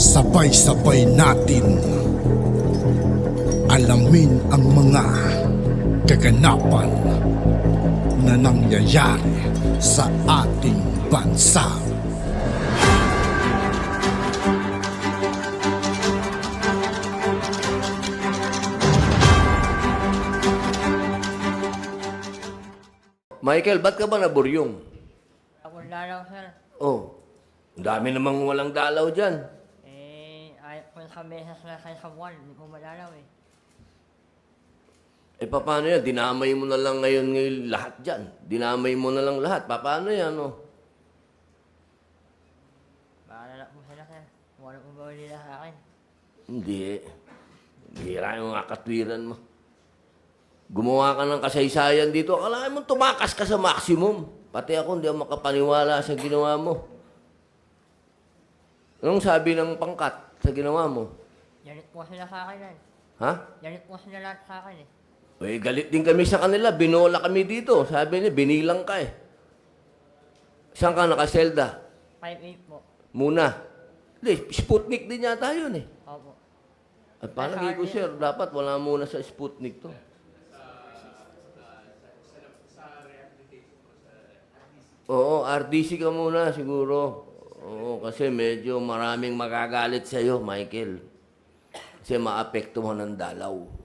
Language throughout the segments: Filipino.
Sabay-sabay natin alamin ang mga kaganapan na nangyayari sa ating bansa. Michael, ba't ka ba naburyong? Ako dalaw, sir. Oh, ang dami namang walang dalaw dyan. Ayaw ko sa mesas na sa buwan. Hindi ko madalaw eh. Eh, paano yan? Dinamay mo na lang ngayon lahat dyan. Dinamay mo na lang lahat. Paano yan, oh? Bahala po sila, sir. Kung ano kung gawin nila sa akin. Hindi. Bihira yung mga katwiran mo. Gumawa ka ng kasaysayan dito. Akalain mo tumakas ka sa maximum. Pati ako hindi ako makapaniwala sa ginawa mo. Anong sabi ng pangkat sa ginawa mo? Yanit po sila sa akin eh. Ha? Yanit po sila lahat sa akin eh. Eh, galit din kami sa kanila. Binola kami dito. Sabi niya, binilang ka eh. Saan ka nakaselda? 5'8 po. Muna. Hindi, Sputnik din yata yun eh. Opo. At palagi ko, sir, dapat wala muna sa Sputnik to. Oo, RDC ka muna siguro. Oo, kasi medyo maraming magagalit sa'yo, Michael. Kasi maapektuhan ng dalaw.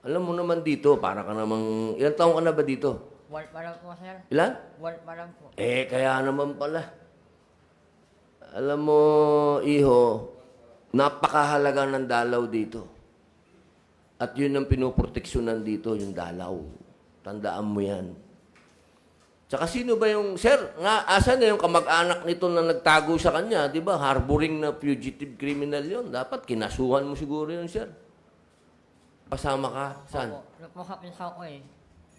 Alam mo naman dito, para ka namang... Ilang taong ka na ba dito? Wal pa lang po, sir. Ilan? Wal pa lang po. Eh, kaya naman pala. Alam mo, iho, napakahalaga ng dalaw dito. At yun ang pinoproteksyonan dito, yung dalaw. Tandaan mo yan. Tsaka sino ba yung, sir, nga, asan na yung kamag-anak nito na nagtago sa kanya, di ba? Harboring na fugitive criminal yon. Dapat kinasuhan mo siguro yun, sir. Pasama ka? Saan? Opo. Nagpusapin sa ako eh.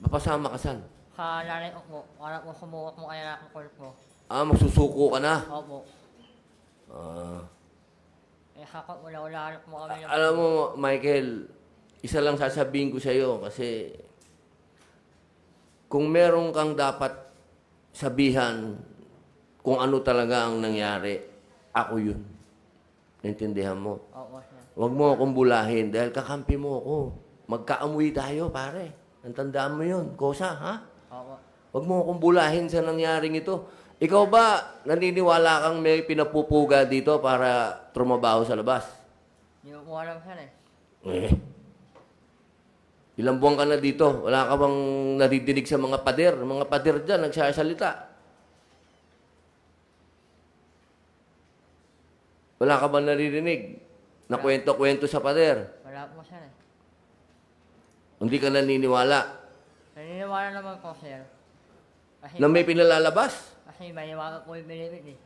Papasama ka saan? Sa nanay ko po. Para po sumuot mo kaya nakakul po. Ah, magsusuko ka na? Opo. Ah. Eh, hakot wala po kami. Alam mo, Michael, isa lang sasabihin ko sa'yo kasi kung meron kang dapat sabihan kung ano talaga ang nangyari, ako yun. Naintindihan mo? Opo, sir. Huwag mo akong bulahin dahil kakampi mo ako. Magkaamoy tayo, pare. Tandaan mo yun. Kosa, ha? Opo. Huwag mo akong bulahin sa nangyaring ito. Ikaw ba, naniniwala kang may pinapupuga dito para trumabaho sa labas? Hindi ko po alam, sir eh. Eh. Ilang buwan ka na dito? Wala ka bang nadidinig sa mga pader? Mga pader dyan, nagsasalita. Wala ka bang naririnig? Na kwento-kwento sa pader? Wala po, sir eh. Hindi ka naniniwala? Naniniwala naman po, sir. Kasi, Na may pinalalabas? kasi mahiwaga po yung binibit eh.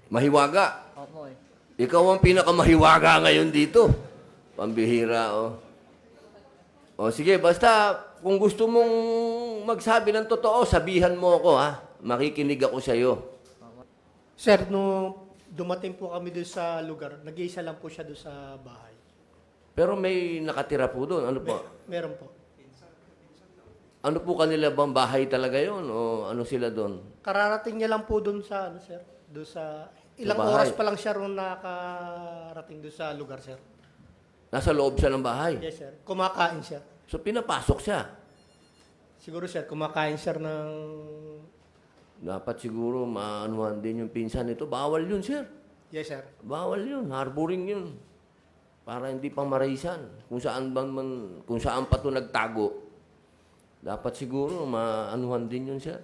Mahiwaga. Opo eh. Ikaw ang pinakamahiwaga ngayon dito. Pambihira, oh. O sige, basta kung gusto mong magsabi ng totoo, sabihan mo ako, ha? Makikinig ako sa'yo. Sir, no dumating po kami doon sa lugar, nag-iisa lang po siya doon sa bahay. Pero may nakatira po doon. Ano po? Meron po. Ano po kanila bang bahay talaga yon o ano sila doon? Kararating niya lang po doon sa, ano sir, doon sa, ilang bahay. oras pa lang siya roon nakarating doon sa lugar, sir. Nasa loob siya ng bahay. Yes, sir. Kumakain siya. So pinapasok siya. Siguro, sir, kumakain sir ng... Dapat siguro maanuhan din yung pinsan nito. Bawal yun, sir. Yes, sir. Bawal yun. Harboring yun. Para hindi pang maraisan. Kung saan kung saan pa ito nagtago. Dapat siguro maanuhan din yun, sir.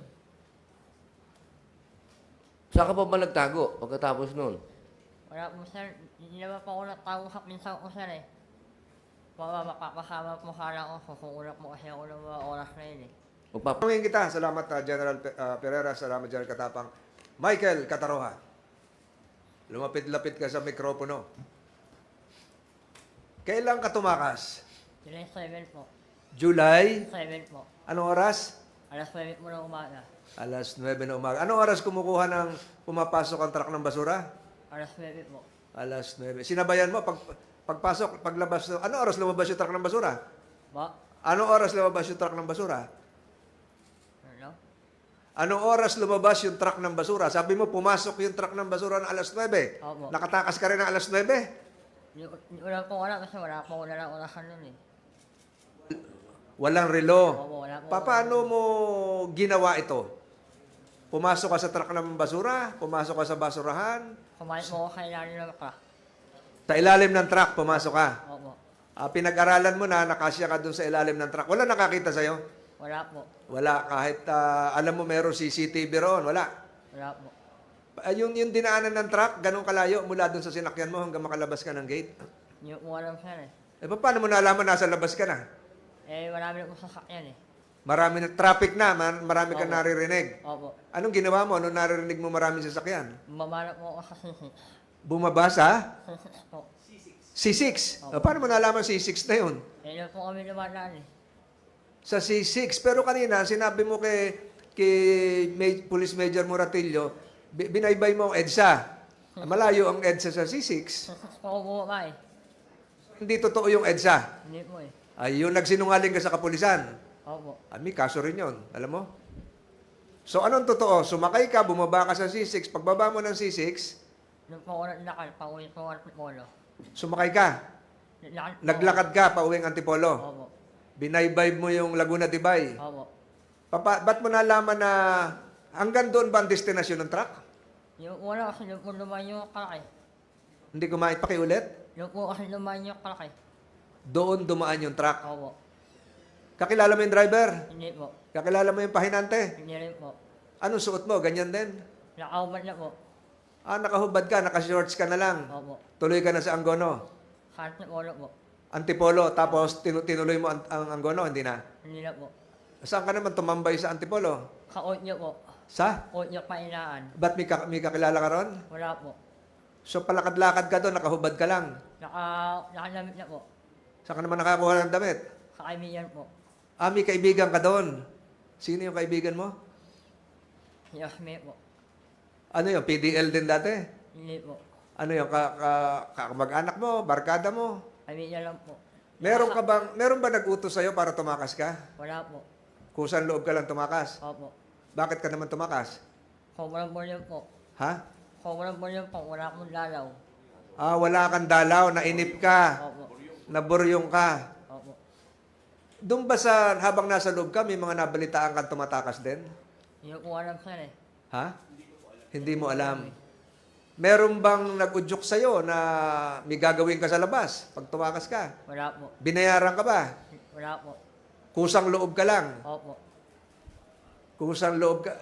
Saan ka pa ba nagtago pagkatapos nun? Wala po, sir. Hindi naman po ako nagtago sa pinsan ko, sir eh. Makakasama po sana ako. Kukulang po kasi ako ng mga oras na yun eh. Tanungin kita. Salamat, General Pereira. Salamat, General Katapang. Michael Kataroha. Lumapit-lapit ka sa mikropono. Kailan ka tumakas? July 7 po. July? 7 po. Anong oras? Alas 9 mo na umaga. Alas 9 na umaga. Anong oras kumukuha ng pumapasok ang truck ng basura? Alas 9 po. Alas 9. Sinabayan mo, pagpasok, paglabas, anong oras lumabas yung truck ng basura? Ba? Anong oras lumabas yung truck ng basura? Ano? Anong oras lumabas yung truck ng basura? Sabi mo, pumasok yung truck ng basura ng alas 9. Opo. Nakatakas ka rin ng alas 9? Hindi ko lang po alam kasi wala po na lang orasan nun eh. Walang relo. Opo, wala po. Paano mo ginawa ito? Pumasok ka sa truck ng basura? Pumasok ka sa basurahan? Kumain po ako kay Lani ng truck. Sa ilalim ng truck, pumasok ka. Opo. Pinag-aralan mo na, nakasya ka dun sa ilalim ng truck. Wala nakakita sa'yo? Wala po. Wala. Kahit alam mo meron CCTV roon, wala. Wala po. Yung dinaanan ng truck, ganun kalayo mula dun sa sinakyan mo hanggang makalabas ka ng gate. Hindi ko alam sir eh. Paano mo nalaman nasa labas ka na? Marami na po sasakyan eh. Marami na traffic na, marami ka Opo. naririnig. Opo. Anong ginawa mo nung naririnig mo maraming sasakyan? Bumaba na po ako sa sisi. Bumaba sa Sisi po. C6. Paano mo nalaman C6 na yun? Doon po kami lumadaan eh. Sa C6. Pero kanina, sinabi mo kay Police Major Moratillo, binaybay mo ang EDSA. Malayo ang EDSA sa C6. Sisi po ako bumaba eh. Hindi totoo yung EDSA. Hindi po eh. Ay, yung nagsinungaling ka sa kapulisan. Opo. May kaso rin yun. Alam mo? So, anong totoo? Sumakay ka, bumaba ka sa C6. Pagbaba mo ng C6, Doon po ako naglakad, pauwi po ako ng Polo. sumakay ka. Naglakad ka pa uwing Antipolo. Opo. Binaybay mo yung Laguna de Bay. Opo. Ba't mo nalaman na hanggang doon ba ang destinasyon ng truck? Yung wala kasi doon po lumayan yung kalaki. Hindi ko maipakiulit? Doon po kasi lumayan yung kalaki. Doon dumaan yung truck. Opo. Kakilala mo yung driver? Hindi po. Kakilala mo yung pahinante? Hindi rin po. Anong suot mo? Ganyan din? Nakaubad na po. Nakahubad ka, nakashorts ka na lang. Opo. Tuloy ka na sa Angono. Kahit na Polo po. Antipolo, tapos tinuloy mo ang Angono, hindi na. Hindi na po. Saan ka naman tumambay sa Antipolo? Kaot niyo po. Sa? Kaot niyo painaan. Ba't may kakilala ka ron? Wala po. So palakad-lakad ka doon, nakahubad ka lang. Nakalamit na po. Saan ka naman nakakuha ng damit? Kakaibigan po. May kaibigan ka doon. Sino yung kaibigan mo? Si Osme po. Ano yung PDL din dati? Hindi po. Ano yung mag-anak mo, barkada mo? Kaibigan lang po. Meron ba nag-utos sa'yo para tumakas ka? Wala po. Kusan loob ka lang tumakas? Opo. Bakit ka naman tumakas? Sobrang bulyo po. Ha? Sobrang bulyo po. Wala akong lalaw. Wala kang dalaw, nainip ka, Opo. naburyong ka. Opo. Doon ba habang nasa loob ka, may mga nabalitaan kang tumatakas din? Hindi ko alam sir eh. Ha? Hindi mo alam. Meron bang nag-udyok sa'yo na may gagawin ka sa labas pag tumakas ka? Wala po. Binayaran ka ba? Wala po. Kusang loob ka lang? Opo. Kusang loob ka.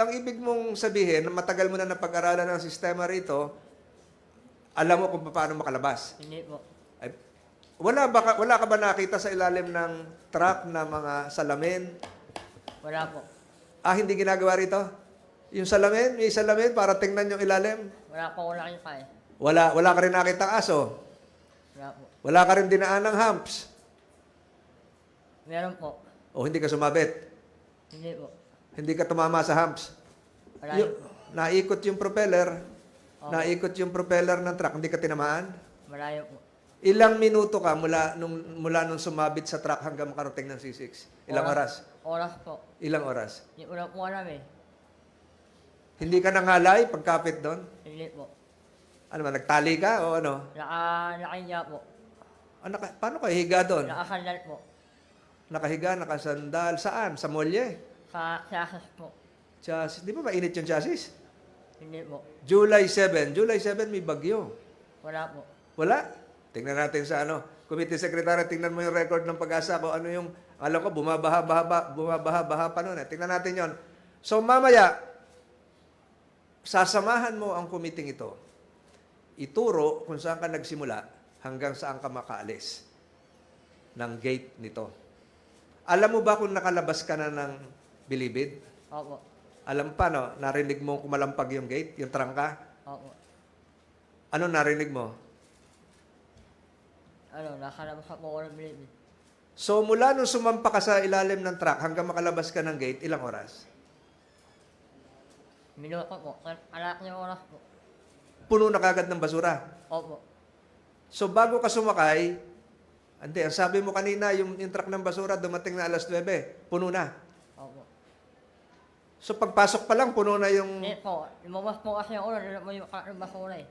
Ang ibig mong sabihin, na matagal mo na napag-aralan ng sistema rito, alam mo kung paano makalabas. Hindi po. Ay, wala ka ba nakita sa ilalim ng truck na mga salamin? Wala po. Hindi ginagawa rito? Yung salamin, may salamin para tingnan yung ilalim? Wala po ako nakita eh. Wala ka rin nakita aso? Wala po. Wala ka rin dinaan ng humps? Meron po. O hindi ka sumabit? Hindi po. Hindi ka tumama sa humps? Wala Naikot yung propeller. Opo. Naikot yung propeller ng truck. Hindi ka tinamaan? Malayo po. Ilang minuto ka mula nung sumabit sa truck hanggang makarating ng C6? Ilang oras? Oras po. Ilang oras? Hindi ko na po alam eh. Hindi ka nangalay pagkapit doon? Hindi po. Ano ba, nagtali ka o ano? Nakahiya po. Paano ka higa doon? Nakasandal po. Nakahiga, nakasandal. Saan? Sa molye? Sa classes po. Chassis. Di ba mainit yung chassis? Hindi po. July 7. July 7 may bagyo. Wala po. Wala? Tingnan natin sa Committee Secretary, tingnan mo yung record ng Pag-asa ko. Ano yung, alam ko, bumabaha pa noon. Tingnan natin yon. So mamaya, sasamahan mo ang committee ito. Ituro kung saan ka nagsimula hanggang saan ka makaalis ng gate nito. Alam mo ba kung nakalabas ka na ng Bilibid? Opo. Alam pa, no? Narinig mo kumalampag yung gate, yung trangka? Opo. Ano narinig mo? Nakalabas ako ko ng Bilibid. So, mula nung sumampa ka sa ilalim ng truck hanggang makalabas ka ng gate, ilang oras? Minuto po. Anak niyo oras po. Puno na kagad ng basura. Opo. So, bago ka sumakay, ang sabi mo kanina, yung truck ng basura dumating na alas 9, puno na. Opo. So pagpasok pa lang, puno na yung... Hindi po, lumabas po kasi ako, nalala mo yung truck ng basura eh.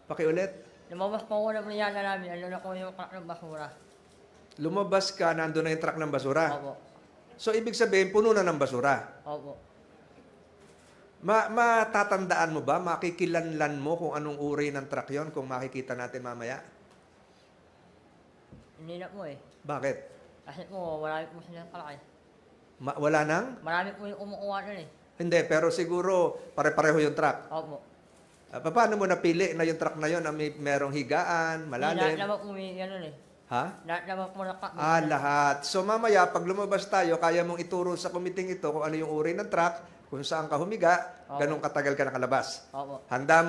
Pakiulit. Lumabas po ako ng Brianna namin, nalala ko yung truck ng basura. Lumabas ka, nandun na yung truck ng basura. Opo. So ibig sabihin, puno na ng basura. Opo. Matatandaan mo ba, makikilanlan mo kung anong uri ng truck yon kung makikita natin mamaya? Hindi na po eh. Bakit? Kasi po, marami po silang kalaki. Wala nang? Marami po yung umukuha nun eh. Hindi, pero siguro pare-pareho yung truck. Opo. Paano mo napili na yung truck na yon na merong higaan, Lahat malalim? naman po may ganun eh. Ha? Lahat naman po naka... Lahat. So mamaya, pag lumabas tayo, kaya mong ituro sa kumiting ito kung ano yung uri ng truck, kung saan ka humiga, Oo. ganun katagal ka nakalabas. Opo. Handa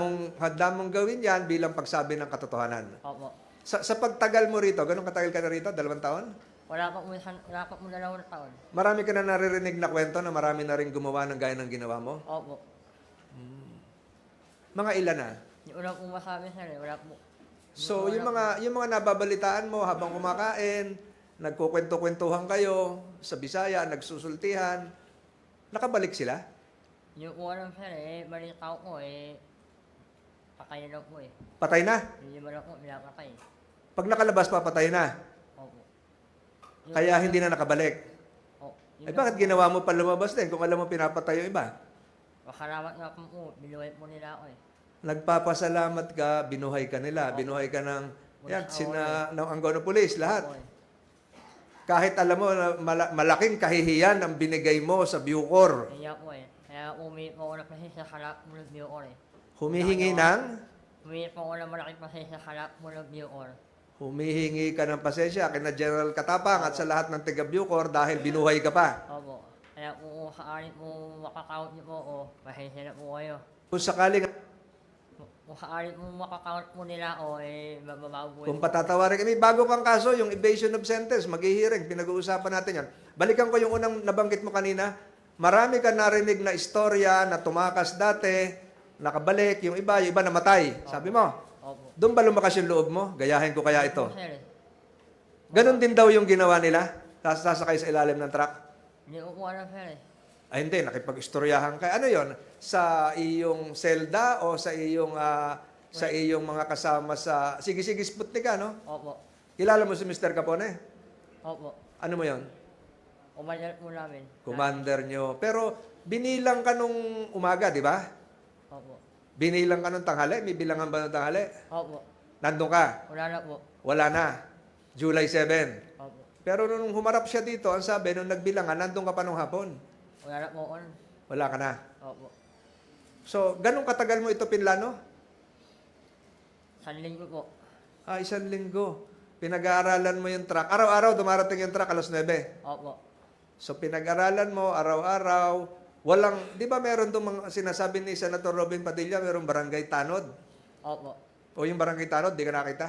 mong gawin yan bilang pagsabi ng katotohanan. Opo. Sa pagtagal mo rito, ganun katagal ka na rito? 2 taon? Wala pa po 2 taon. Marami ka na naririnig na kwento na marami na rin gumawa ng gaya ng ginawa mo? Opo. Mga ilan na? Hindi ko na po masabi sir eh. Wala po. So, yung mga nababalitaan mo habang kumakain, nagkukwento-kwentuhan kayo sa Bisaya, nagsusultihan, nakabalik sila? Hindi ko alam sir eh. Balita ko eh. Patay na po eh. Patay na? Hindi mo na po pinapatay. Pag nakalabas, papatay na. Opo. Kaya hindi na nakabalik. Oh, Eh bakit ginawa mo pa lumabas din kung alam mo pinapatay yung iba? Makalamat nga po. Binuhay po nila ako eh. Nagpapasalamat ka, binuhay ka nila, binuhay ka ng ng Angono Police, lahat. Opo eh. Kahit alam mo na malaking kahihiyan ang binigay mo sa Bucor. Kaya po eh. Kaya umiit po ako na kasi sa kalap mo ng Bucor eh. Humihingi ng Umiit po ako na malaking kasi sa kalap mo ng Bucor. humihingi ka ng pasensya kina General Katapang at sa lahat ng taga Bucor dahil binuhay ka pa. Opo. Kaya po sakali po makakount niyo po o pasensya na po kayo. Kung sakaling, Kung sakali po makakount po nila o eh mababago po kung patatawarin kami, bago kang kaso, yung evasion of sentence, maghihiring, pinag-uusapan natin yan. Balikan ko yung unang nabanggit mo kanina, marami ka narinig na istorya na tumakas dati, nakabalik, yung iba namatay. Sabi mo, Opo. doon ba lumakas yung loob mo? Gayahin ko kaya ito. Sir eh. Ganon din daw yung ginawa nila, sasakay sa ilalim ng truck. Hindi ko po alam sir eh. Ay hindi, nakipag-istoryahan ka. Ano yon? Sa iyong selda o sa iyong mga kasama sa... Sige, Sputnik ka, no? Opo. Kilala mo si Mr. Capone? Opo. Ano mo yon? Umalyal po namin. Commander nyo. Pero binilang ka nung umaga, di ba? Opo. Binilang ka nung tanghali? May bilangan ba nung tanghali? Opo. Nandun ka? Wala na po. Wala na. July 7. Opo. Pero nung humarap siya dito, ang sabi, nung nagbilangan, nandun ka pa nung hapon. Wala na po on. Wala ka na. Opo. So, ganun katagal mo ito pinlano? Sa linggo po. 1 linggo. Pinag-aaralan mo yung truck. Araw-araw dumarating yung truck, 9:00. Opo. So, pinag-aralan mo, araw-araw. Walang, di ba meron itong mga sinasabi ni Senator Robin Padilla, merong barangay tanod? Opo. O yung barangay tanod, di ka nakita?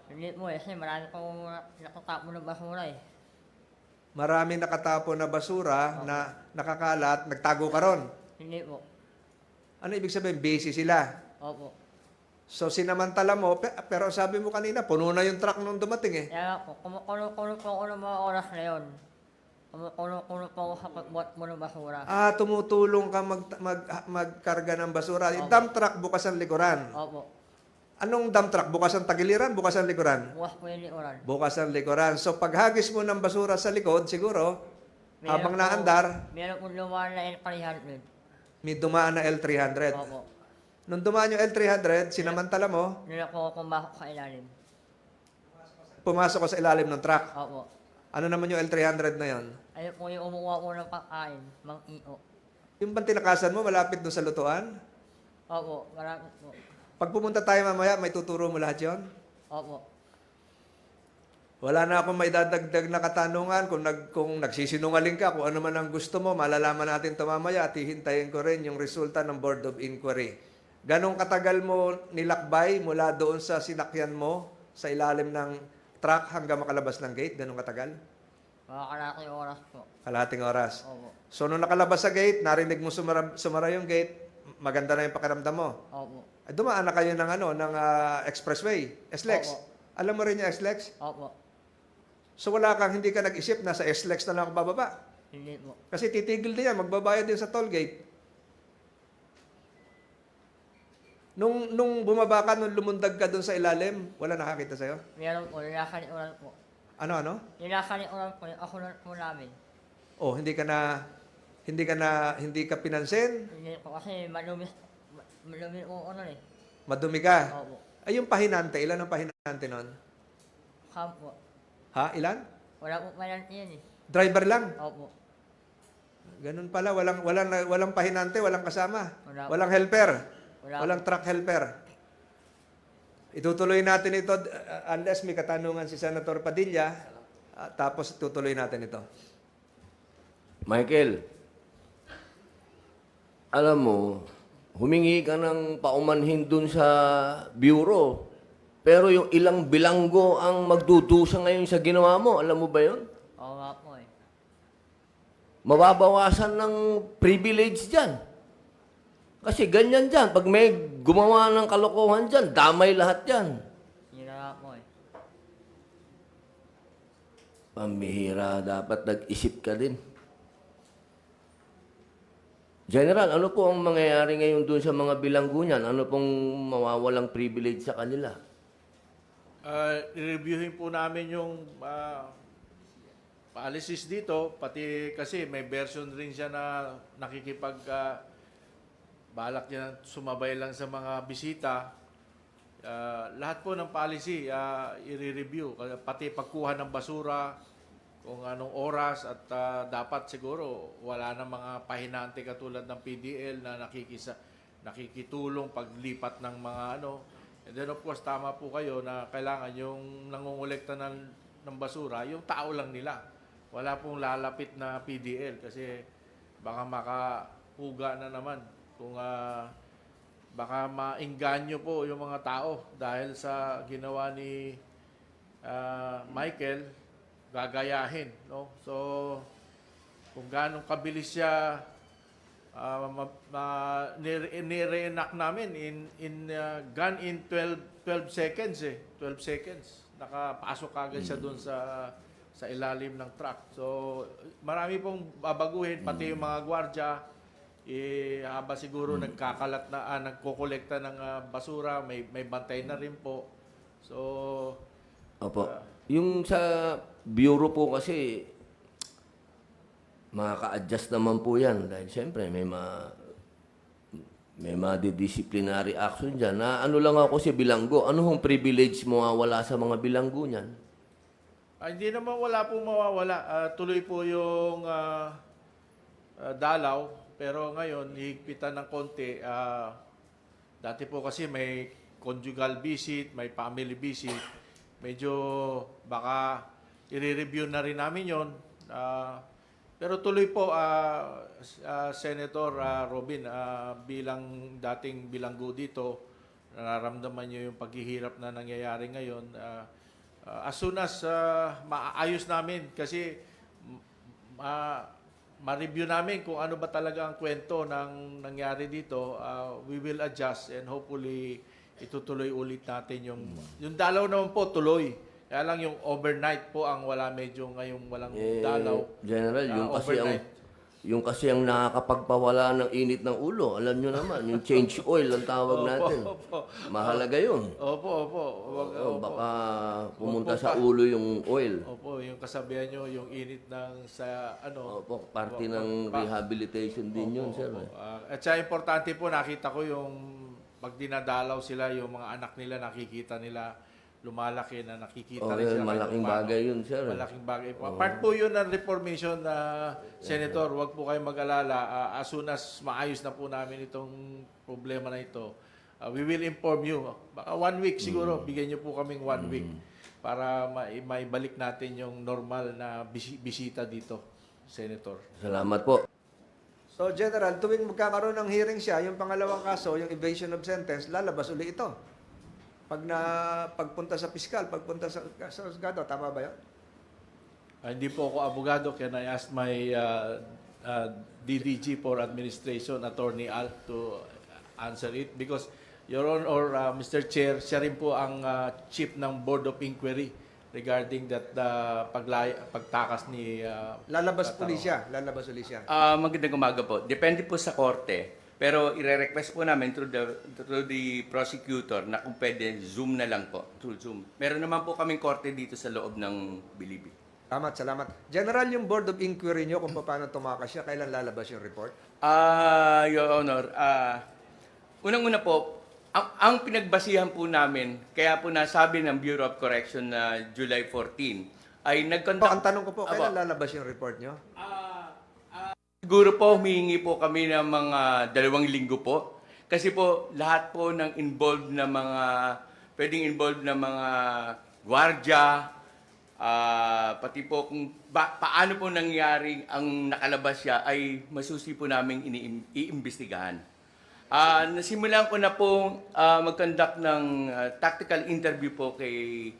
Hindi po eh. Kasi marami pong nakatapo ng basura eh. Maraming nakatapo na basura na nakakalat, nagtago ka ron. Hindi po. Ano ibig sabihin? Busy sila. Opo. So, sinamantala mo, pero sabi mo kanina, puno na yung truck nung dumating eh. Kaya nga po, kumukulo po ako ng mga oras na yun. Kumukulo po ako sa pagbuhat mo ng basura. Tumutulong ka magkarga ng basura. Yung dump truck, bukas ang likuran. Opo. Anong dump truck? Bukas ang tagiliran, bukas ang likuran? Bukas po yung likuran. Bukas ang likuran. So, paghagis mo ng basura sa likod, siguro, habang po- naandar, Meron po lumaan na L300. may dumaan na L300. Opo. Nung dumaan yung L300, sinamantala mo, Nila po ako pumasok sa ilalim. pumasok ko sa ilalim ng truck. Opo. Ano naman yung L300 na yon? Ayun po yung umuha ko ng pagkain, mang iyo. Yung bang tinakasan mo, malapit doon sa lutuan? Opo, marami po. Pag pumunta tayo mamaya, may tuturo mo lahat yon? Opo. Wala na akong maidadagdag na katanungan. Kung nagsisinungaling ka, kung ano man ang gusto mo, malalaman natin ito mamaya at hihintayin ko rin yung resulta ng Board of Inquiry. Ganong katagal mo nilakbay mula doon sa sinakyan mo sa ilalim ng truck hanggang makalabas ng gate? Ganong katagal? Mga kalaki oras po. Kalahating oras. Opo. So, nung nakalabas sa gate, narinig mo sumara yung gate, maganda na yung pakiramdam mo. Opo. Ay, dumaan na kayo ng expressway, SLEX. Opo. Alam mo rin yung SLEX? Opo. So, hindi ka nag-isip na sa SLEX na lang ako bababa. Hindi po. Kasi titigil din yan, magbabayad din sa toll gate. Nung bumaba ka, nung lumundag ka doon sa ilalim, wala nakakita sa'yo? Meron po, nilakaniulan po. Ano? Nilakaniulan po, ako na po namin. Oh, hindi ka pinansin? Hindi po kasi malumi po ano eh. Madumi ka? Opo. Ay, yung pahinante, ilan ang pahinante nun? Kampo. Ha? Ilan? Wala po malan yan eh. Driver lang? Opo. Ganun pala, walang pahinante, walang kasama. Wala. Walang helper. Wala. Walang truck helper. Itutuloy natin ito unless may katanungan si Senator Padilla, tapos tutuloy natin ito. Michael, alam mo, humingi ka ng paumanhin dun sa bureau. Pero yung ilang bilanggo ang magdudusa ngayon sa ginawa mo. Alam mo ba yun? Oo nga po eh. Mababawasan ng privilege dyan. Kasi ganyan dyan. Pag may gumawa ng kalokohan dyan, damay lahat dyan. Yun na nga po eh. Pambihira, dapat nag-isip ka din. General, ano po ang mangyayari ngayon dun sa mga bilanggo niyan? Ano pong mawawalang privilege sa kanila? I-reviewin po namin yung policies dito, pati kasi may version rin siya na balak niya sumabay lang sa mga bisita. Lahat po ng policy i-review, pati pagkuha ng basura, kung anong oras at dapat siguro wala na mga pahinante katulad ng PDL na nakikitulong paglipat ng mga ano. And then of course tama po kayo na kailangan yung nangongolekta ng basura, yung tao lang nila. Wala pong lalapit na PDL kasi baka makapuga na naman kung baka maingganyo po yung mga tao dahil sa ginawa ni Michael, gagayahin, no? So, kung gaano kabilis siya nire-enact namin in 12 seconds eh. 12 seconds. Nakapasok agad siya doon sa ilalim ng truck. So, marami pong babaguhin, pati yung mga gwardya, haba siguro nagkakalat na, nagkokolekta ng basura, may bantay na rin po. So, Opo. Yung sa bureau po kasi, makaka-adjust naman po yan. Dahil siyempre, may disciplinary action dyan. Na ano lang ako si bilanggo. Ano hong privilege mo wala sa mga bilanggo niyan? hindi naman wala pong mawawala. Tuloy po yung dalaw. Pero ngayon, higpitan ng konti. Dati po kasi may conjugal visit, may family visit. Medyo baka i-review na rin namin yon. Pero tuloy po, Senator Robin, bilang dating bilanggo dito, nararamdaman niyo yung paghihirap na nangyayari ngayon. As soon as maayos namin, kasi ma-review namin kung ano ba talaga ang kwento ng nangyari dito, we will adjust and hopefully itutuloy ulit natin yung dalaw naman po tuloy. Kaya lang yung overnight po ang wala, medyo ngayong walang dalaw. General, Overnight. yung kasi ang nakakapagpawala ng init ng ulo. Alam nyo naman, yung change oil ang tawag natin. Opo. Mahalaga yun. Opo. Baka pumunta sa ulo yung oil. Opo, yung kasabihan nyo, yung init ng sa ano. Opo, parte ng rehabilitation din yun, sir. Opo. At siya importante po, nakita ko yung pag dinadalaw sila, yung mga anak nila, nakikita nila, lumalaki na nakikita rin Yun, sila. malaking bagay yun, sir. Malaking bagay po. Part po yun ng reformation na Senator, wag po kayong mag-alala. As soon as maayos na po namin itong problema na ito, we will inform you. Baka 1 week siguro, bigyan niyo po kaming 1 week para maibalik natin yung normal na bisita dito, Senator. Salamat po. So, General, tuwing magkakaroon ng hearing siya, yung pangalawang kaso, yung evasion of sentence, lalabas uli ito. Pagpunta sa piskal, pagpunta sa husgado, tama ba yun? Hindi po ako abogado, can I ask my DDG for Administration, Attorney Al, to answer it? Because, Your Honor, or Mr. Chair, siya rin po ang chief ng Board of Inquiry regarding that pagtakas ni Lalabas Tataro. pulisya. Lalabas pulisya. Magandang umaga po. Depende po sa korte. Pero ire-request po namin through the prosecutor na kung pwede Zoom na lang po. Through Zoom. Meron naman po kaming korte dito sa loob ng Bilibi. Salamat. General, yung Board of Inquiry nyo kung paano tumakas siya, kailan lalabas yung report? Your Honor, unang-una po, ang pinagbasihan po namin, kaya po nasabi ng Bureau of Correction na July 14, ay Ang tanong ko po, kailan Apo. lalabas yung report nyo? Siguro po, humihingi po kami ng mga 2 linggo po. Kasi po, lahat po ng pwedeng involved na mga gwardya, pati po kung paano po nangyari ang nakalabas siya ay masusi po namin iimbestigahan. Nasimulan ko na po mag-conduct ng tactical interview po kay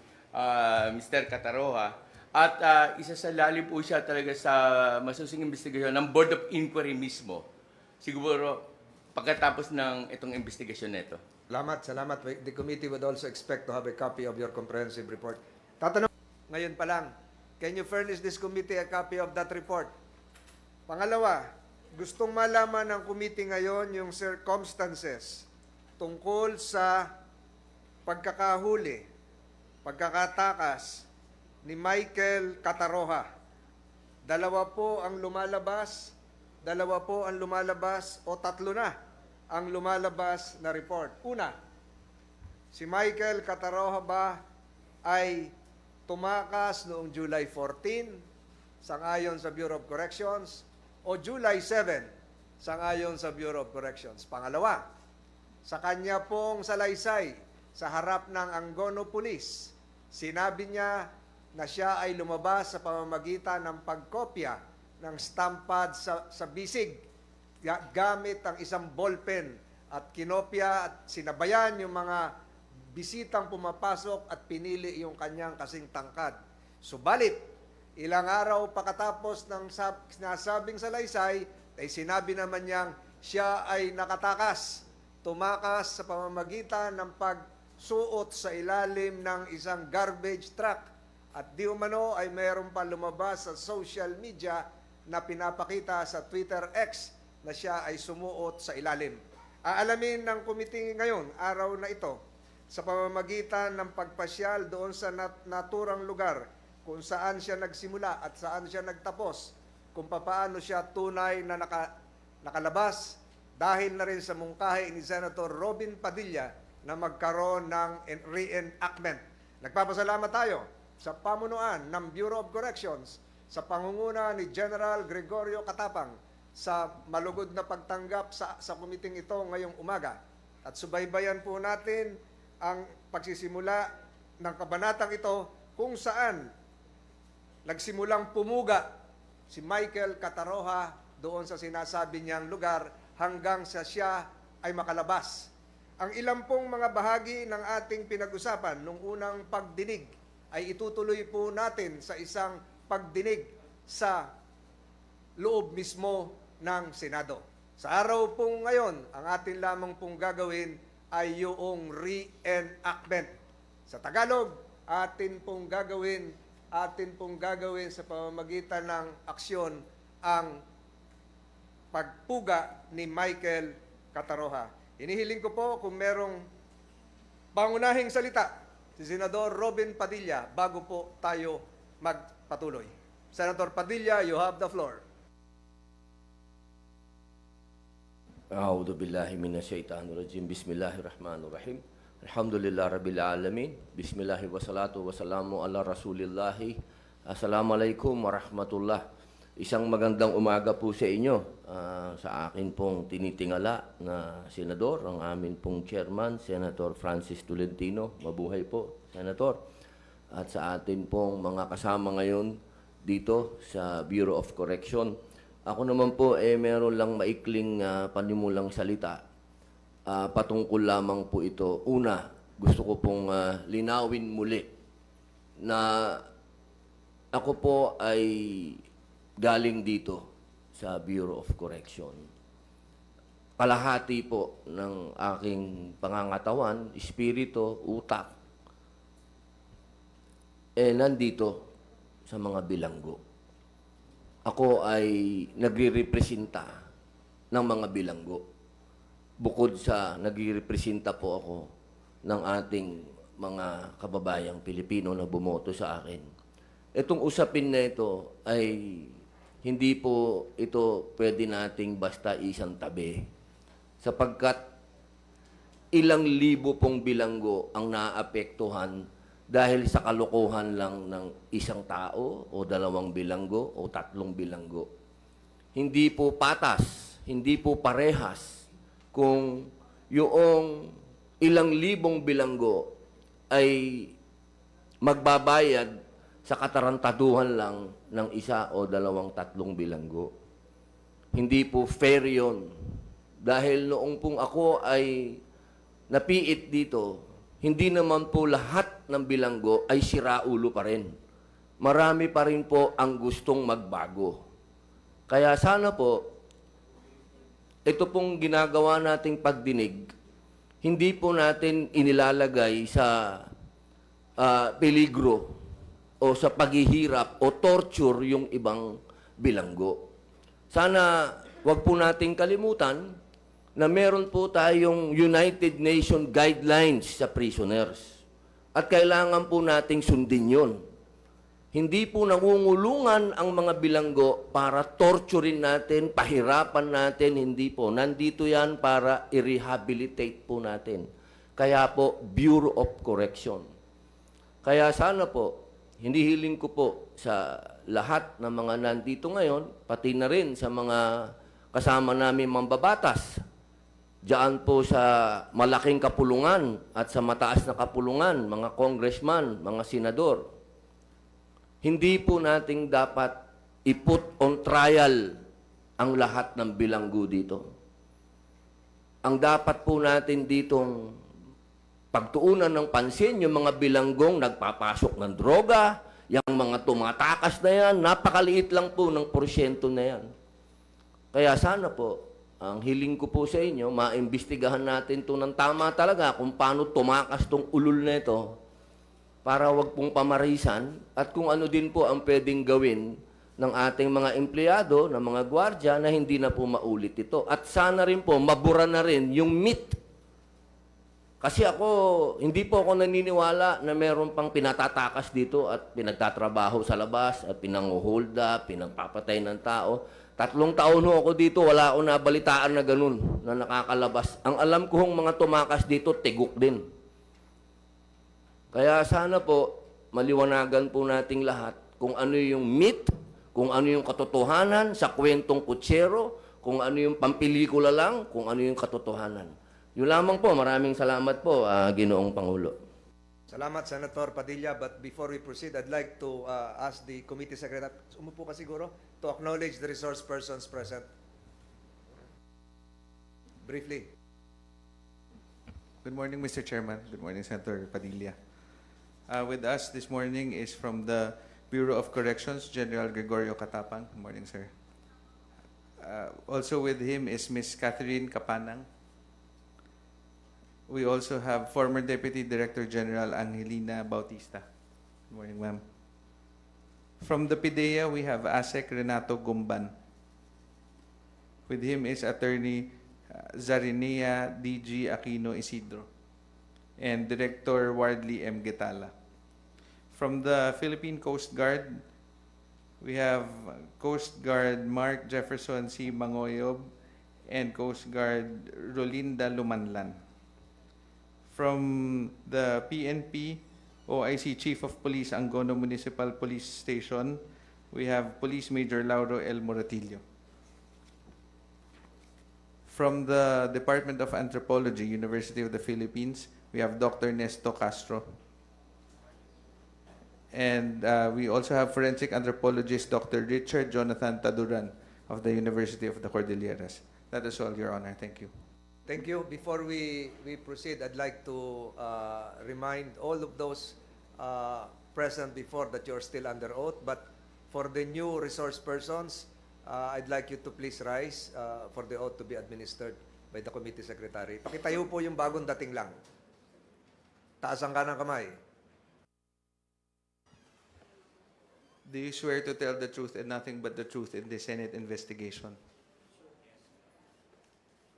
Mr. Cataroha. At isa sa lalim po siya talaga sa masusing investigasyon ng Board of Inquiry mismo. Siguro pagkatapos ng itong investigasyon nito. Salamat. The committee would also expect to have a copy of your comprehensive report. Tatanong, ngayon pa lang, can you furnish this committee a copy of that report? Pangalawa, gustong malaman ng committee ngayon yung circumstances tungkol sa pagkakahuli, pagkakatakas ni Michael Cataroha. 2 po ang lumalabas o 3 na ang lumalabas na report. Una, si Michael Cataroha ba ay tumakas noong July 14 sangayon sa Bureau of Corrections o July 7 sangayon sa Bureau of Corrections? Pangalawa, sa kanya pong salaysay sa harap ng Angono Police, sinabi niya na siya ay lumabas sa pamamagitan ng pagkopya ng stamp pad sa bisig gamit ang isang ballpen at kinopya at sinabayan yung mga bisitang pumapasok at pinili yung kanyang kasing tangkad. Subalit, ilang araw pagkatapos ng sinasabing salaysay, ay sinabi naman niyang siya ay tumakas sa pamamagitan ng pagsuot sa ilalim ng isang garbage truck. At di umano ay mayroon pa lumabas sa social media na pinapakita sa Twitter X na siya ay sumuot sa ilalim. Aalamin ng committee ngayon, araw na ito, sa pamamagitan ng pagpasyal doon sa naturang lugar kung saan siya nagsimula at saan siya nagtapos, kung paano siya tunay na nakalabas dahil na rin sa mungkahi ni Senator Robin Padilla na magkaroon ng reenactment. Nagpapasalamat tayo sa pamunuan ng Bureau of Corrections sa pangunguna ni General Gregorio Katapang sa malugod na pagtanggap sa kumiting ito ngayong umaga. At subaybayan po natin ang pagsisimula ng kabanatang ito kung saan nagsimulang pumuga si Michael Cataroha doon sa sinasabi niyang lugar hanggang sa siya ay makalabas. Ang ilang pong mga bahagi ng ating pinag-usapan nung unang pagdinig ay itutuloy po natin sa isang pagdinig sa loob mismo ng Senado. Sa araw pong ngayon, ang atin lamang pong gagawin ay yung reenactment. Sa Tagalog, atin pong gagawin sa pamamagitan ng aksyon ang pagpuga ni Michael Cataroha. Hinihiling ko po kung merong pangunahing salita si Senador Robin Padilla bago po tayo magpatuloy. Senator Padilla, you have the floor. A'udhu billahi minasyaitanirrajim. Bismillahirrahmanirrahim. Alhamdulillah rabbil alamin. Bismillahi wassalatu wassalamu ala rasulillahi. Assalamualaikum warahmatullah. Isang magandang umaga po sa inyo. Sa akin pong tinitingala na senador, ang amin pong chairman, Senator Francis Tolentino. Mabuhay po, Senator. At sa atin pong mga kasama ngayon dito sa Bureau of Correction. Ako naman po meron lang maikling panimulang salita. Patungkol lamang po ito. Una, gusto ko pong linawin muli na ako po ay galing dito sa Bureau of Correction. Kalahati po ng aking pangangatawan, espiritu, utak, nandito sa mga bilanggo. Ako ay nagre-representa ng mga bilanggo. Bukod sa nagre-representa po ako ng ating mga kababayang Pilipino na bumoto sa akin. Itong usapin na ito ay hindi po ito pwede nating basta isang tabi. Sapagkat ilang libo pong bilanggo ang naapektuhan dahil sa kalokohan lang ng isang tao o dalawang bilanggo o tatlong bilanggo. Hindi po patas, hindi po parehas kung yung ilang libong bilanggo ay magbabayad sa katarantaduhan lang ng isa o dalawang tatlong bilanggo. Hindi po fair yun. Dahil noong pong ako ay napiit dito, hindi naman po lahat ng bilanggo ay siraulo pa rin. Marami pa rin po ang gustong magbago. Kaya sana po, ito pong ginagawa nating pagdinig, hindi po natin inilalagay sa peligro o sa paghihirap o torture yung ibang bilanggo. Sana wag po nating kalimutan na meron po tayong United Nations guidelines sa prisoners. At kailangan po nating sundin yun. Hindi po nangungulungan ang mga bilanggo para torturin natin, pahirapan natin, hindi po. Nandito yan para i-rehabilitate po natin. Kaya po, Bureau of Correction. Kaya sana po, hindi hiling ko po sa lahat ng mga nandito ngayon, pati na rin sa mga kasama namin mambabatas, diyan po sa malaking kapulungan at sa mataas na kapulungan, mga congressman, mga senador, hindi po nating dapat i-put on trial ang lahat ng bilanggo dito. Ang dapat po natin ditong pagtuunan ng pansin, yung mga bilanggong nagpapasok ng droga, yung mga tumatakas na yan, napakaliit lang po ng porsyento na yan. Kaya sana po, ang hiling ko po sa inyo, maimbestigahan natin to ng tama talaga kung paano tumakas tong ulol na ito para wag pong pamarisan at kung ano din po ang pwedeng gawin ng ating mga empleyado, ng mga gwardya na hindi na po maulit ito. At sana rin po, mabura na rin yung myth. Kasi ako, hindi po ako naniniwala na meron pang pinatatakas dito at pinagtatrabaho sa labas at pinanguhold up, pinagpapatay ng tao. 3 taon ho ako dito, wala akong nabalitaan na ganun, na nakakalabas. Ang alam ko hong mga tumakas dito, tigok din. Kaya sana po, maliwanagan po nating lahat kung ano yung myth, kung ano yung katotohanan sa kwentong kutsero, kung ano yung pampelikula lang, kung ano yung katotohanan. Yun lamang po, maraming salamat po, Ginoong Pangulo. Salamat, Senator Padilla. But before we proceed, I'd like to ask the committee secretary, umupo ka siguro, to acknowledge the resource persons present. Briefly. Good morning, Mr. Chairman. Good morning, Senator Padilla. With us this morning is from the Bureau of Corrections, General Gregorio Katapang. Good morning, sir. Also with him is Ms. Catherine Kapanang. We also have former Deputy Director General Angelina Bautista. Good morning, ma'am. From the PIDEA, we have ASEC Renato Gumban. With him is Attorney Zarinea D.G. Aquino Isidro and Director Wardley M. Getala. From the Philippine Coast Guard, we have Coast Guard Mark Jefferson C. Mangoyob and Coast Guard Rolinda Lumanlan. From the PNP, OIC Chief of Police, Angono Municipal Police Station, we have Police Major Lauro L. Moratillo. From the Department of Anthropology, University of the Philippines, we have Dr. Nesto Castro. And we also have forensic anthropologist Dr. Richard Jonathan Taduran of the University of the Cordilleras. That is all, Your Honor. Thank you. Thank you. Before we proceed, I'd like to remind all of those present before that you're still under oath. But for the new resource persons, I'd like you to please rise for the oath to be administered by the committee secretary. Pakitayo po yung bagong dating lang. Taas ang kanang kamay. Do you swear to tell the truth and nothing but the truth in the Senate investigation?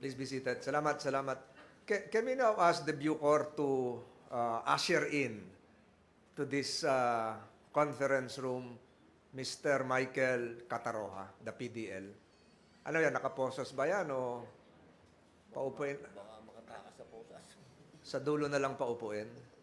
Please be seated. Salamat, salamat. Can we now ask the Bucor to usher in to this conference room Mr. Michael Cataroha, the PDL? Ano yan, nakaposas ba yan o paupuin? Baka makatakas sa posas. Sa dulo na lang paupuin?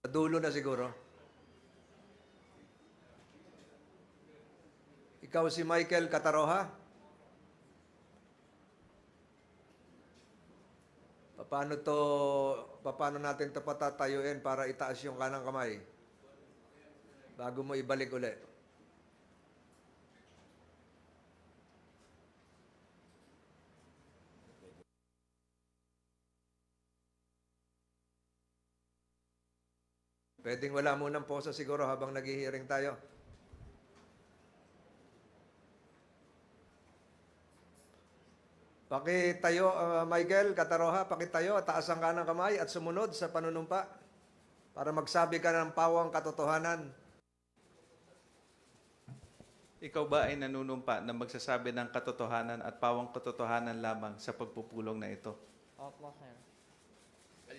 Sa dulo na siguro. Ikaw si Michael Cataroha? Paano natin ito patatayuin para itaas yung kanang kamay? Bago mo ibalik uli. Pwedeng wala munang posa siguro habang naghihiring tayo. Pakitayo, Michael Cataroha, pakitayo, taas ang kanang kamay at sumunod sa panunumpa para magsabi ka ng pawang katotohanan. Ikaw ba ay nanunumpa na magsasabi ng katotohanan at pawang katotohanan lamang sa pagpupulong na ito? Opo, sir.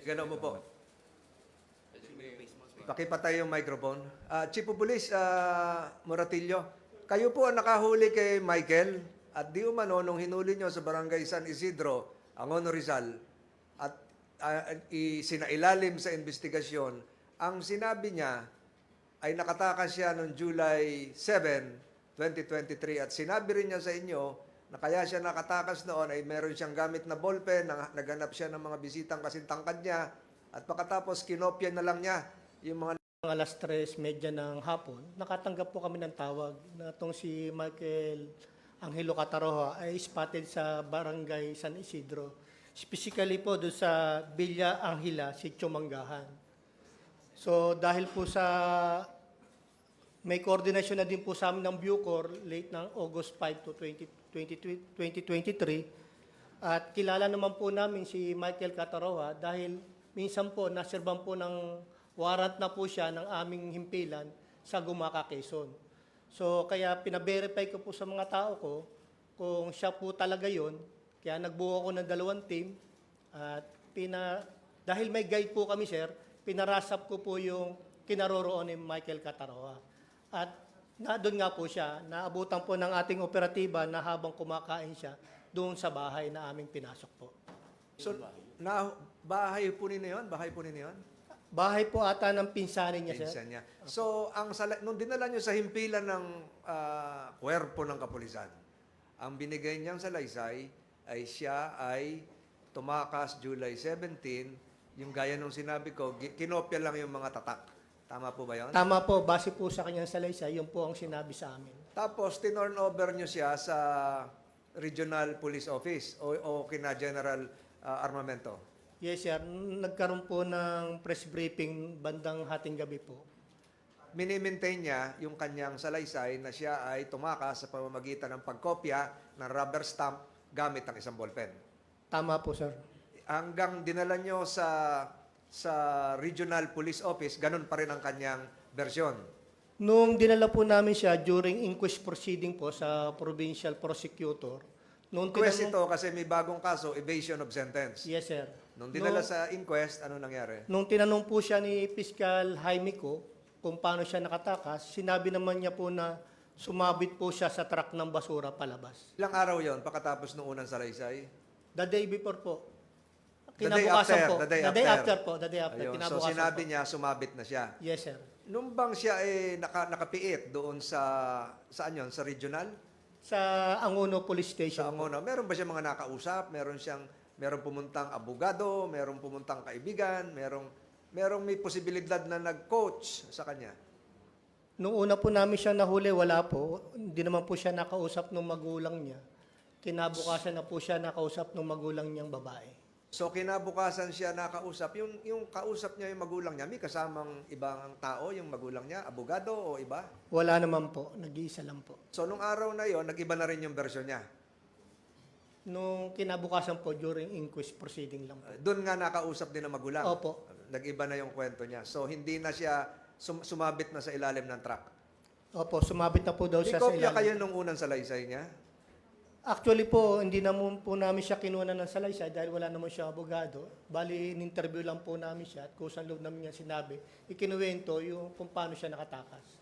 Gano'n mo po. Pakipatay yung microphone. Chief of Police, Moratillo, kayo po ang nakahuli kay Michael at di umano nung hinuli nyo sa Barangay San Isidro, Angono Rizal, at sinailalim sa investigasyon, ang sinabi niya ay nakatakas siya noong July 7, 2023 at sinabi rin niya sa inyo na kaya siya nakatakas noon ay meron siyang gamit na ballpen, naganap siya ng mga bisitang kasintangkad niya at pagkatapos kinopya na lang niya yung mga Alas 3:30 ng hapon, nakatanggap po kami ng tawag na itong si Michael Angelo Cataroha ay spotted sa Barangay San Isidro. Specifically po doon sa Villa Angela, Sitio Manggahan. So dahil po sa may koordinasyon na din po sa amin ng Bucor late ng August 5 to 2023 at kilala naman po namin si Michael Cataroha dahil minsan po naserban po ng warrant na po siya ng aming himpilan sa Gumaca, Quezon. So kaya pina-verify ko po sa mga tao ko kung siya po talaga yon. Kaya nagbuo ako ng 2 team at dahil may guide po kami, sir, pinarasap ko po yung kinaroroon ni Michael Cataroha. At doon nga po siya, naabutan po ng ating operatiba na habang kumakain siya doon sa bahay na aming pinasok po. So, bahay po ninyo yun? Bahay po ninyo yun? Bahay po ata ng pinsanin niya, sir. Pinsan niya. So, nung dinala niyo sa himpilan ng kwerpo ng kapulisan, ang binigay niyang salaysay ay siya ay tumakas July 17, yung gaya nung sinabi ko, kinopya lang yung mga tatak. Tama po ba yun? Tama po, base po sa kanyang salaysay, yun po ang sinabi sa amin. Tapos, tinorn over niyo siya sa Regional Police Office o kina General Armamento. Yes, sir. Nagkaroon po ng press briefing bandang hating gabi po. Minimaintain niya yung kanyang salaysay na siya ay tumakas sa pamamagitan ng pagkopya ng rubber stamp gamit ang isang ballpen. Tama po, sir. Hanggang dinala nyo sa Regional Police Office, ganun pa rin ang kanyang versyon. Nung dinala po namin siya during inquest proceeding po sa provincial prosecutor, Inquest ito kasi may bagong kaso, evasion of sentence. Yes, sir. Nung dinala sa inquest, ano nangyari? Nung tinanong po siya ni Fiscal Jaime ko kung paano siya nakatakas, sinabi naman niya po na sumabit po siya sa truck ng basura palabas. Ilang araw yon pagkatapos ng unang salaysay? The day before po. Kinabukasan po. The day The day after. after po. The day after. Ayun. So Kinabukasan sinabi po. niya, sumabit na siya. Yes, sir. Nung bang siya nakapiit doon saan yun? Sa regional? Sa Angono Police Sa Station. Angono. Meron ba siya mga nakausap? Meron pumuntang abogado? Meron pumuntang kaibigan? Merong may posibilidad na nag-coach sa kanya? Nung una po namin siya nahuli, wala po. Hindi naman po siya nakausap ng magulang niya. Kinabukasan na po siya nakausap ng magulang niyang babae. So kinabukasan siya nakausap, yung kausap niya yung magulang niya, may kasamang ibang tao yung magulang niya, abogado o iba? Wala naman po. Nag-iisa lang po. So nung araw na yon, nag-iba na rin yung version niya. Nung kinabukasan po, during inquest proceeding lang po. Doon nga nakausap din ng magulang. Opo. Nag-iba na yung kwento niya. So hindi na siya sumabit na sa ilalim ng truck. Opo, sumabit na po daw May siya sa kopya kayo ilalim. nung unang salaysay niya? Actually po, hindi naman po namin siya kinuha ng salaysay dahil wala naman siya abogado. Bali, in-interview lang po namin siya at kusang loob namin niya sinabi, ikinuwento yung kung paano siya nakatakas.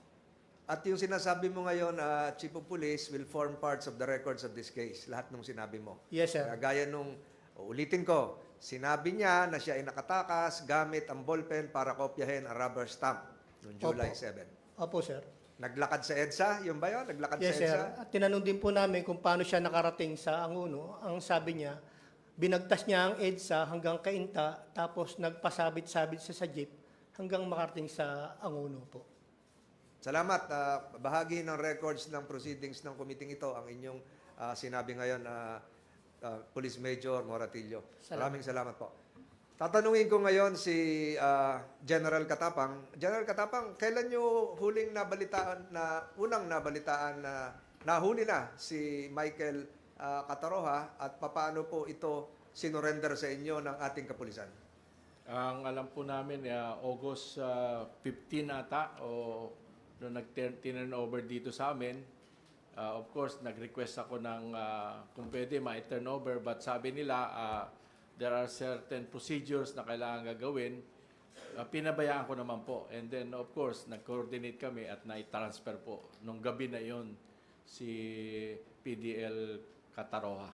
At yung sinasabi mo ngayon, Chief of Police, will form parts of the records of this case. Lahat nung sinabi mo. Yes, sir. Gaya nung, ulitin ko, sinabi niya na siya ay nakatakas gamit ang ballpen para kopyahin ang rubber stamp noong July Opo. 7. Opo, sir. Naglakad sa EDSA, yun ba yun? Naglakad Yes, sa sir. EDSA? At tinanong din po namin kung paano siya nakarating sa Anguno. Ang sabi niya, binagtas niya ang EDSA hanggang Kainta, tapos nagpasabit-sabit siya sa jeep hanggang makarating sa Anguno po. Salamat. Bahagi ng records ng proceedings ng committee ito ang inyong sinabi ngayon, Police Major Moratillo. Maraming salamat po. Tatanungin ko ngayon si General Katapang. General Katapang, kailan nyo unang nabalitaan na nahuli na si Michael Cataroha at paano po ito sinurrender sa inyo ng ating kapulisan? Ang alam po namin, August 15 ata, o nung nag-turn over dito sa amin, of course, nag-request ako ng kung pwede ma-turn over, but sabi nila, there are certain procedures na kailangan gagawin. Pinabayaan ko naman po. And then, of course, nag-coordinate kami at na-transfer po nung gabi na yon si PDL Cataroha.